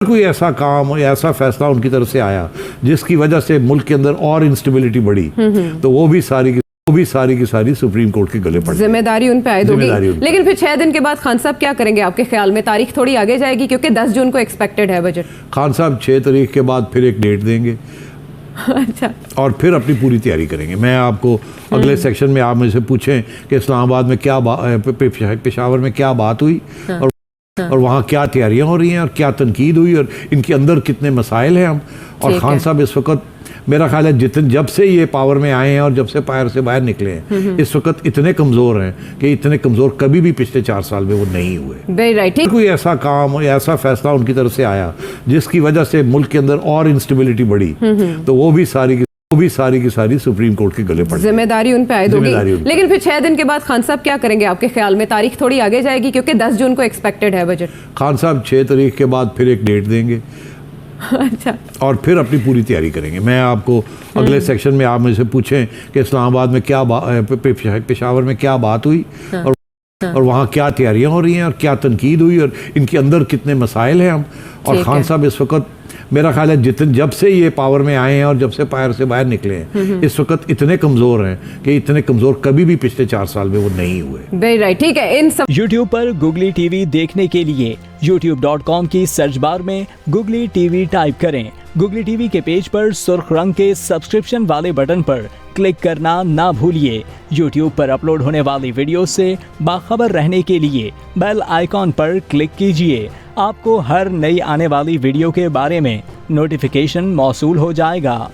कोई ऐसा काम या ऐसा फैसला उनकी तरफ से आया जिसकी वजह से मुल्क के अंदर और इंस्टेबिलिटी बढ़ी, तो वो भी सारी की सारी सुप्रीम कोर्ट के गले पड़ गई। जिम्मेदारी उन पे आयद होगी। लेकिन फिर 6 दिन के बाद खान साहब क्या करेंगे आपके ख्याल में? तारीख थोड़ी आगे जाएगी क्योंकि 10 जून को एक्सपेक्टेड है बजट। खान साहब 6 तारीख के बाद फिर एक डेट देंगे अच्छा, और फिर अपनी पूरी तैयारी करेंगे। मैं आपको अगले सेक्शन में आप मुझसे पूछें कि इस्लामाबाद में क्या पेशावर में क्या बात हुई और वहाँ क्या तैयारियां हो रही हैं और क्या तनकीद हुई और इनके अंदर कितने मसाइल हैं हम। और खान साहब इस वक्त मेरा ख्याल है जब से ये पावर में आए हैं और जब से पावर से बाहर निकले हैं, इस वक्त इतने कमज़ोर हैं कि इतने कमज़ोर कभी भी पिछले 4 साल में वो नहीं हुए। Very right. कोई ऐसा काम या ऐसा फैसला उनकी तरफ से आया जिसकी वजह से मुल्क के अंदर और इंस्टेबिलिटी बढ़ी, तो वो भी सारी की सारी सुप्रीम कोर्ट के गले पड़ गई। जिम्मेदारी उन पे आयद होगी। लेकिन फिर 6 दिन के बाद खान साहब क्या करेंगे आपके ख्याल में? तारीख थोड़ी आगे जाएगी क्योंकि 10 जून को एक्सपेक्टेड है बजट। खान साहब 6 तारीख के बाद फिर एक डेट देंगे अच्छा, और फिर अपनी पूरी तैयारी करेंगे। मैं आपको अगले सेक्शन में आप मुझसे पूछें कि इस्लामाबाद में क्या पेशावर में क्या बात हुई और वहाँ क्या तैयारियां हो रही हैं और क्या तनकीद हुई और इनके अंदर कितने मसाइल हैं हम। और खान साहब इस वक्त मेरा ख्याल है जब से ये पावर में आए हैं और जब से पावर से बाहर निकले हैं, इस वक्त इतने कमज़ोर हैं कि इतने कमज़ोर कभी भी पिछले 4 साल में वो नहीं हुए। Very right. ठीक है, इन सब YouTube पर Google TV देखने के लिए youtube.com की सर्च बार में Google TV टाइप करें। Google TV के पेज पर सुर्ख रंग के सब्सक्रिप्शन वाले बटन पर क्लिक करना ना भूलिए। YouTube पर अपलोड होने वाली वीडियो से बाखबर रहने के लिए बेल आइकॉन पर क्लिक कीजिए। आपको हर नई आने वाली वीडियो के बारे में नोटिफिकेशन मौसूल हो जाएगा।